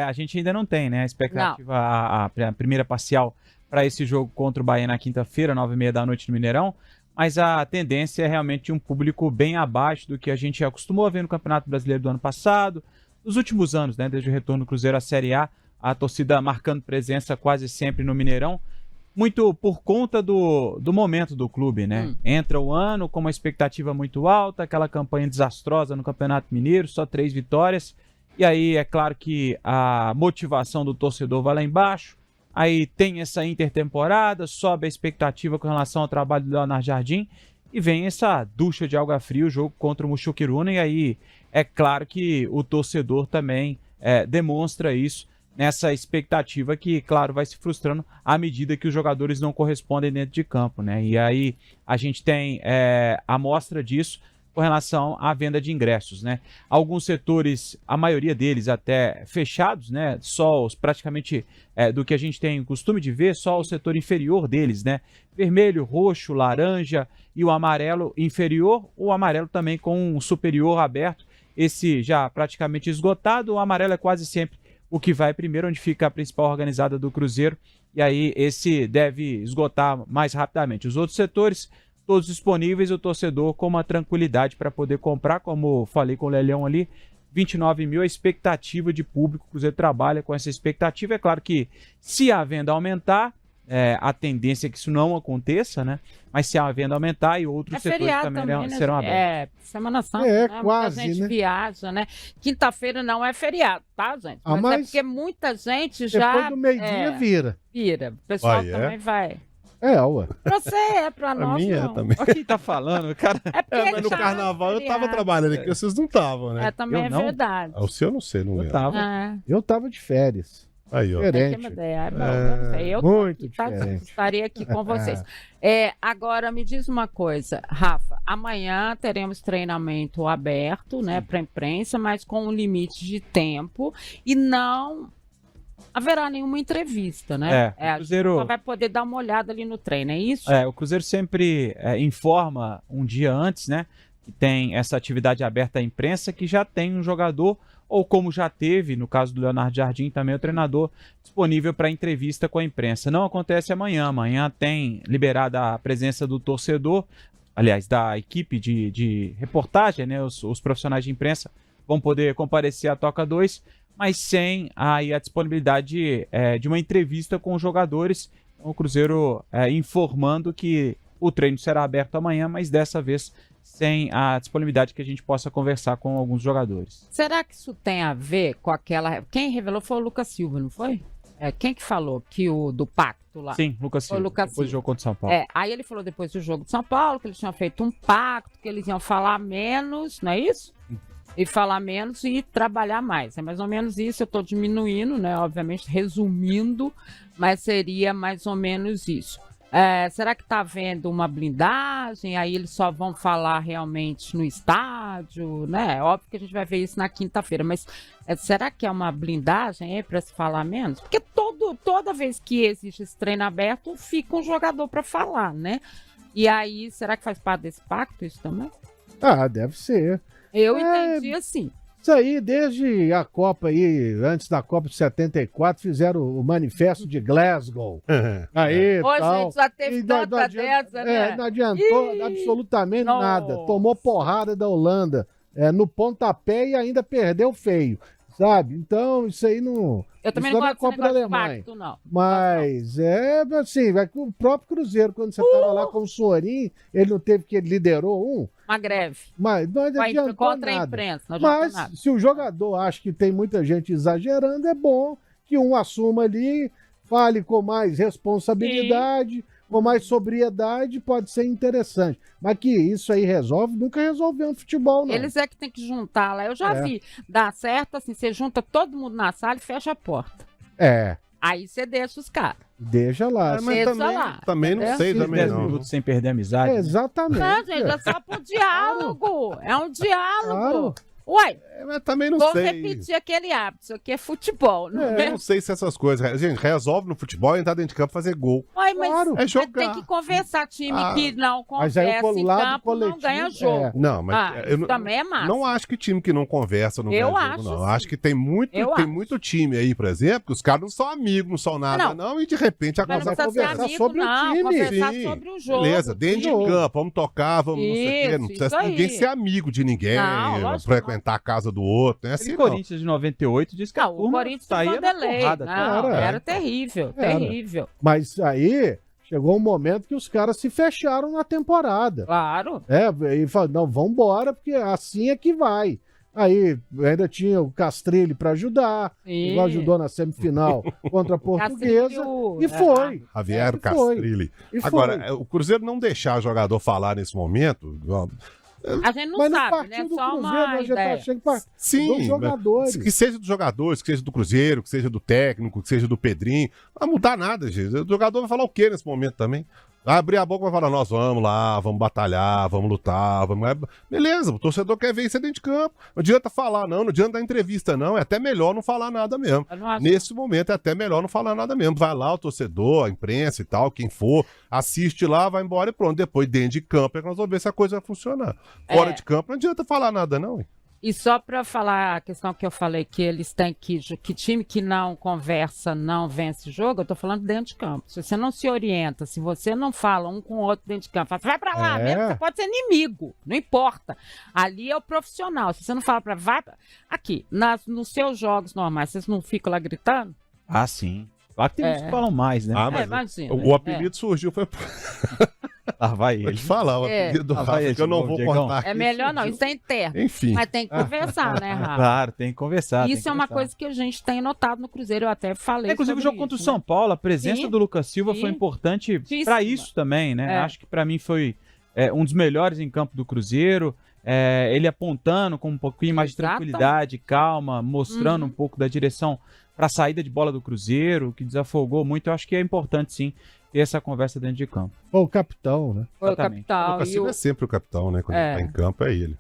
A gente ainda não tem, né, a expectativa, a primeira parcial para esse jogo contra o Bahia na quinta-feira, 9h30 da noite no Mineirão, mas a tendência é realmente um público bem abaixo do que a gente acostumou a ver no Campeonato Brasileiro do ano passado, nos últimos anos, né, desde o retorno do Cruzeiro à Série a torcida marcando presença quase sempre no Mineirão, muito por conta do momento do clube, né? Entra o ano com uma expectativa muito alta, aquela campanha desastrosa no Campeonato Mineiro, só 3 vitórias, e aí é claro que a motivação do torcedor vai lá embaixo, aí tem essa intertemporada, sobe a expectativa com relação ao trabalho do Leonardo Jardim, e vem essa ducha de água fria, o jogo contra o Muxuquiruna, e aí é claro que o torcedor também demonstra isso, nessa expectativa que, claro, vai se frustrando à medida que os jogadores não correspondem dentro de campo, né? E aí a gente tem amostra disso com relação à venda de ingressos, né? Alguns setores, a maioria deles até fechados, né? Só os praticamente do que a gente tem costume de ver, só o setor inferior deles, né? Vermelho, roxo, laranja e o amarelo inferior, o amarelo também com um superior aberto, esse já praticamente esgotado, o amarelo é quase sempre o que vai primeiro, onde fica a principal organizada do Cruzeiro, e aí esse deve esgotar mais rapidamente. Os outros setores, todos disponíveis, o torcedor com uma tranquilidade para poder comprar, como falei com o Lelhão ali, 29 mil, a expectativa de público, o Cruzeiro trabalha com essa expectativa. É claro que se a venda aumentar, a tendência é que isso não aconteça, né? Mas se a venda aumentar e outros setores também né, serão abertos. Semana Santa, né? Quase, muita gente né? viaja, né? Quinta-feira não é feriado, tá, gente? Mas é porque muita gente já... Depois do meio-dia vira. Vira. O pessoal também vai... Ué. Pra você pra nós mim não. também. Olha quem tá falando, cara. É porque Mas no já carnaval eu tava feriado. trabalhando aqui, vocês não estavam, né? Também Eu não? verdade. O seu eu não sei, não Eu lembro. tava. Eu tava de férias. Aí, ó. Diferente. Eu Muito tô aqui, diferente. estaria aqui com vocês. Agora, me diz uma coisa, Rafa. Amanhã teremos treinamento aberto, né, para imprensa, mas com um limite de tempo e não haverá nenhuma entrevista, né? O Cruzeiro... A gente só vai poder dar uma olhada ali no treino, é isso? O Cruzeiro sempre informa um dia antes, né, que tem essa atividade aberta à imprensa, que já tem um jogador, ou como já teve, no caso do Leonardo Jardim, também o treinador disponível para entrevista com a imprensa. Não acontece amanhã. Amanhã tem liberada a presença do torcedor, aliás, da equipe de reportagem, né? Os profissionais de imprensa vão poder comparecer à Toca 2, mas sem aí a disponibilidade de uma entrevista com os jogadores. Então, o Cruzeiro informando que o treino será aberto amanhã, mas dessa vez sem a disponibilidade que a gente possa conversar com alguns jogadores. Será que isso tem a ver com aquela... Quem revelou foi o Lucas Silva, não foi? Quem que falou que o do pacto lá? Sim, Lucas Silva, depois do jogo contra o São Paulo. Aí ele falou depois do jogo de São Paulo que eles tinham feito um pacto, que eles iam falar menos, não é isso? E falar menos e trabalhar mais. É mais ou menos isso, eu estou diminuindo, né? Obviamente, resumindo, mas seria mais ou menos isso. Será que está havendo uma blindagem? Aí eles só vão falar realmente no estádio, né? Óbvio que a gente vai ver isso na quinta-feira, mas será que é uma blindagem para se falar menos? Porque toda vez que existe esse treino aberto, fica um jogador para falar, né? E aí, será que faz parte desse pacto isso também? Deve ser. Eu entendi assim. Isso aí, desde a Copa aí, antes da Copa de 74, fizeram o Manifesto de Glasgow. Aí, Hoje tal. a gente já teve tanta dessa, né? Não adiantou absolutamente nada. Tomou porrada da Holanda no pontapé e ainda perdeu feio, sabe? Então, isso aí não... Eu também isso não é gosto Copa da de Alemanha. pacto, não. Mas assim, vai com o próprio Cruzeiro, quando você estava lá com o Sorin, ele não teve que ele liderou uma greve. Mas não adiantou contra nada. A imprensa, não mas nada. Se o jogador acha que tem muita gente exagerando, é bom que um assuma ali, fale com mais responsabilidade, com mais sobriedade, pode ser interessante. Mas que isso aí resolve, nunca resolveu no futebol, não. Eles que tem que juntar lá. Eu já vi. Dá certo, assim, você junta todo mundo na sala e fecha a porta. Aí você deixa os caras. Deixa lá. Mas também não sei, também 10 não. minutos sem perder a amizade. Exatamente. Não, gente, é só pro diálogo. É um diálogo. Claro. Uai, Mas também não vou sei. repetir aquele hábito. Isso aqui é futebol, não Eu é? não sei se essas coisas. Gente, resolve no futebol entrar dentro de campo e fazer gol. Uai, mas Claro. É jogar. tem que conversar. Time que não Mas aí conversa o em lado campo não coletivo, ganha jogo. Não, mas Isso também é massa. não acho que time que não conversa não Eu ganha jogo, acho, não. sim. Acho que tem muito time aí, por exemplo, que os caras não são amigos, não são nada, não, e de repente Mas não acaba precisa ser conversar amigo, sobre o não. time. Conversar Sim, sobre o jogo. beleza, dentro Sim. de campo, vamos tocar, vamos não sei o quê. Não Isso precisa ninguém aí. ser amigo de ninguém, Não, lógico frequentar a casa do outro, não é assim Aquele não. Corinthians de 98 disse que a Não, o turma Corinthians saía foi na Vanderlei. porrada. Não, Era. era terrível, Era. terrível. Mas aí chegou um momento que os caras se fecharam na temporada. Claro. E falaram, não, vambora, porque assim é que vai. Aí ainda tinha o Castrilli para ajudar, Sim. igual ajudou na semifinal contra a Portuguesa, Castrilli, e foi. Javier E foi. Castrilli. E Agora, foi. o Cruzeiro não deixar jogador falar nesse momento. A gente não Mas não sabe, partiu né? do Só Cruzeiro, uma a gente tá ideia. achando que partiu Sim, dos jogadores. que seja dos jogadores, que seja do Cruzeiro, que seja do técnico, que seja do Pedrinho. Não vai mudar nada, gente. O jogador vai falar o quê nesse momento também? Vai abrir a boca e vai falar, nós vamos lá, vamos batalhar, vamos lutar, vamos... Beleza, o torcedor quer ver isso dentro de campo. Não adianta falar, não adianta dar entrevista, não. É até melhor não falar nada mesmo. Eu não acho- Nesse momento é até melhor não falar nada mesmo. Vai lá o torcedor, a imprensa e tal, quem for, assiste lá, vai embora e pronto. Depois, dentro de campo, é que nós vamos ver se a coisa vai funcionar. Fora de campo, não adianta falar nada, não. Hein? E só para falar a questão que eu falei, que eles têm que time que não conversa não vence jogo, eu tô falando dentro de campo. Se você não se orienta, se você não fala um com o outro dentro de campo, fala, vai para lá, mesmo que você pode ser inimigo, não importa. Ali é o profissional. Se você não fala aqui, nos seus jogos normais, vocês não ficam lá gritando? Ah, sim. Claro que tem uns que falam mais, né? Ah, mas imagina. o apelido surgiu, foi... Lá vai Vou ele. te falar, o apelido do Lá Rafa, vai ele que eu de não novo, vou Diegão. contar aqui, É melhor não, surgiu. isso é interno. Enfim. Mas tem que conversar, né, Rafa? Claro, tem que conversar. tem Isso que é uma conversar. coisa que a gente tem notado no Cruzeiro, eu até falei. Inclusive, o sobre jogo contra o isso, São né? Paulo, a presença Sim. do Lucas Silva Sim. foi importante Muitíssimo. para isso também, né? É. Acho que para mim foi um dos melhores em campo do Cruzeiro. Ele apontando com um pouquinho mais de Exato. tranquilidade, calma, mostrando um pouco da direção para a saída de bola do Cruzeiro, que desafogou muito. Eu acho que é importante, sim, ter essa conversa dentro de campo. Foi o capitão, né? Foi o Exatamente. O capital. Lucas E Silva é sempre o capitão, né? Quando ele tá em campo, é ele.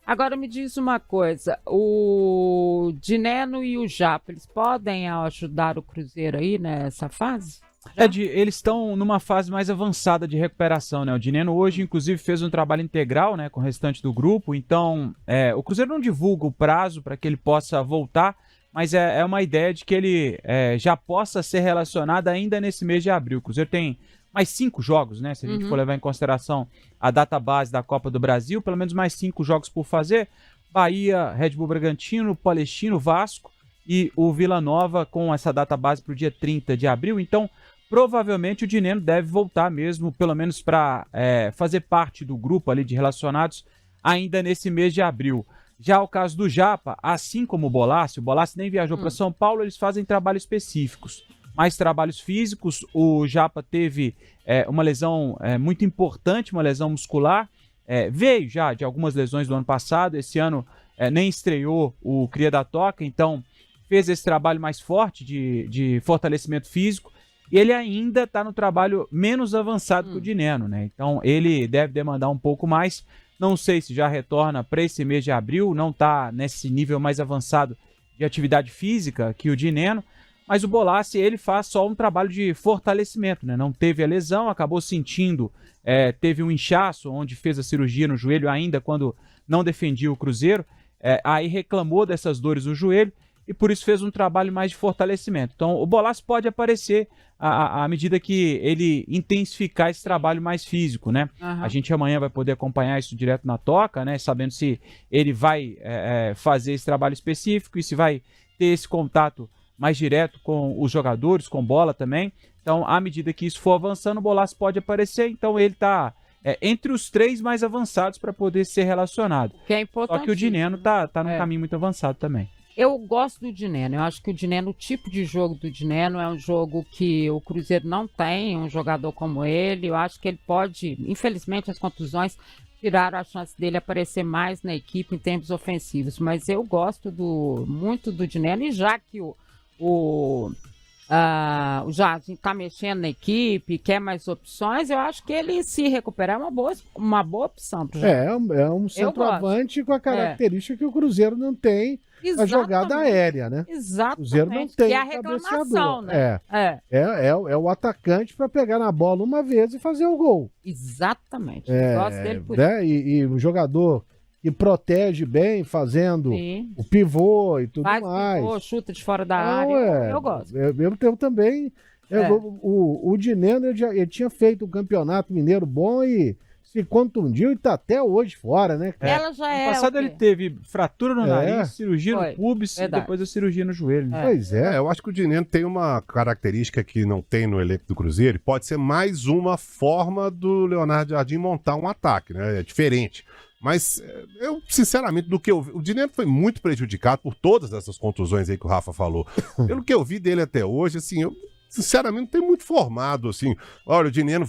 Agora me diz uma coisa, o Dineno e o Japa, eles podem ajudar o Cruzeiro aí nessa fase? Eles estão numa fase mais avançada de recuperação, né? O Dineno hoje, inclusive, fez um trabalho integral, né, com o restante do grupo. Então, o Cruzeiro não divulga o prazo para que ele possa voltar, mas é uma ideia de que ele já possa ser relacionado ainda nesse mês de abril. O Cruzeiro tem mais 5 jogos, né? Se a gente for levar em consideração a data base da Copa do Brasil, pelo menos mais 5 jogos por fazer. Bahia, Red Bull Bragantino, Palestino, Vasco e o Vila Nova com essa data base para o dia 30 de abril. Então, provavelmente o Dineno deve voltar mesmo, pelo menos para fazer parte do grupo ali de relacionados ainda nesse mês de abril. Já o caso do Japa, assim como o Bolassi nem viajou para São Paulo, eles fazem trabalhos específicos. Mais trabalhos físicos, o Japa teve uma lesão muito importante, uma lesão muscular, veio já de algumas lesões do ano passado, esse ano nem estreou o Cria da Toca, então fez esse trabalho mais forte de fortalecimento físico, e ele ainda está no trabalho menos avançado que o Dineno, né? Então ele deve demandar um pouco mais, não sei se já retorna para esse mês de abril, não está nesse nível mais avançado de atividade física que o Dineno, mas o Bolassi, ele faz só um trabalho de fortalecimento, né? Não teve a lesão, acabou sentindo, teve um inchaço, onde fez a cirurgia no joelho ainda quando não defendia o Cruzeiro, aí reclamou dessas dores no joelho e por isso fez um trabalho mais de fortalecimento. Então o Bolassi pode aparecer à medida que ele intensificar esse trabalho mais físico, né? A gente amanhã vai poder acompanhar isso direto na Toca, né? Sabendo se ele vai fazer esse trabalho específico e se vai ter esse contato mais direto com os jogadores, com bola também. Então, à medida que isso for avançando, o Bolassi pode aparecer. Então, ele está entre os 3 mais avançados para poder ser relacionado. Que é importante. Só que o Dineno tá num caminho muito avançado também. Eu gosto do Dineno. Eu acho que o Dineno, o tipo de jogo do Dineno é um jogo que o Cruzeiro não tem, um jogador como ele. Eu acho que ele pode, infelizmente, as contusões tiraram a chance dele aparecer mais na equipe em termos ofensivos. Mas eu gosto muito do Dineno, e já que o o Jardim está mexendo na equipe, quer mais opções, eu acho que ele se recuperar é uma boa opção pro Jardim. É um centroavante com a característica que o Cruzeiro não tem, a jogada aérea, né? Exatamente. O Cruzeiro não tem que é a reclamação, né? É o atacante para pegar na bola uma vez e fazer o gol. Exatamente. Eu gosto dele por isso. Né? E um jogador que protege bem, fazendo o pivô e tudo mais. Pivô, chuta de fora da área. Eu gosto. Eu também. O Dineno ele tinha feito um campeonato mineiro bom e se contundiu e tá até hoje fora, né? Ela já no passado ele teve fratura no nariz, cirurgia no pubis e depois a cirurgia no joelho. Né? Pois é. Eu acho que o Dineno tem uma característica que não tem no elenco do Cruzeiro, e pode ser mais uma forma do Leonardo Jardim montar um ataque, né? É diferente. Mas eu, sinceramente, do que eu vi, o Dineno foi muito prejudicado por todas essas contusões aí que o Rafa falou. Pelo que eu vi dele até hoje, assim, eu sinceramente não tenho muito formado, assim. Olha, o Dineno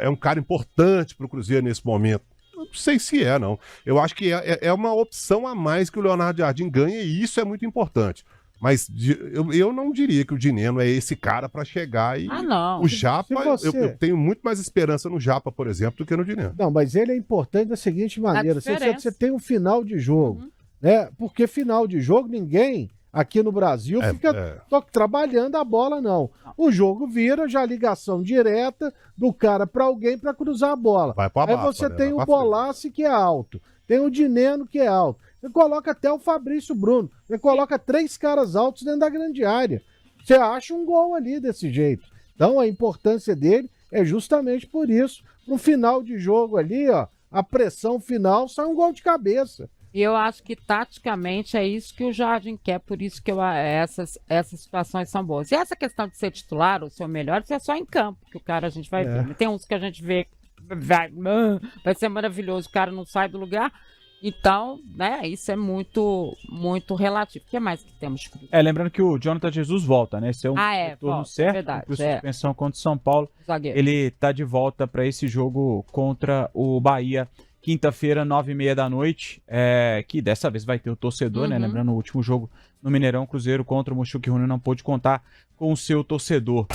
é um cara importante pro Cruzeiro nesse momento. Eu não sei se não. Eu acho que é uma opção a mais que o Leonardo Jardim ganha e isso é muito importante. Mas eu não diria que o Dineno é esse cara para chegar e... não. O Japa, eu tenho muito mais esperança no Japa, por exemplo, do que no Dineno. Não, mas ele é importante da seguinte maneira. Você tem um final de jogo, né? Porque final de jogo ninguém aqui no Brasil fica trabalhando a bola, não. O jogo vira já ligação direta do cara para alguém para cruzar a bola. Vai pra Aí Bafa, você né? tem o Bolassi que é alto, tem o Dineno que é alto. Você coloca até o Fabrício Bruno. Você coloca 3 caras altos dentro da grande área. Você acha um gol ali desse jeito. Então a importância dele é justamente por isso. No final de jogo ali, ó, a pressão final sai um gol de cabeça. E eu acho que taticamente é isso que o Jardim quer, por isso que essas situações são boas. E essa questão de ser titular ou ser o melhor, isso é só em campo, que o cara a gente vai ver. Tem uns que a gente vê, vai ser maravilhoso, o cara não sai do lugar. Então, né, isso é muito, muito relativo. O que mais que temos? Lembrando que o Jonathan Jesus volta, né? Esse é um retorno certo, verdade, por suspensão contra o São Paulo. Zagueiro. Ele tá de volta para esse jogo contra o Bahia, quinta-feira, 9h30 da noite, que dessa vez vai ter o torcedor, né? Lembrando, o último jogo no Mineirão, Cruzeiro contra o Mochuque Rune não pôde contar com o seu torcedor.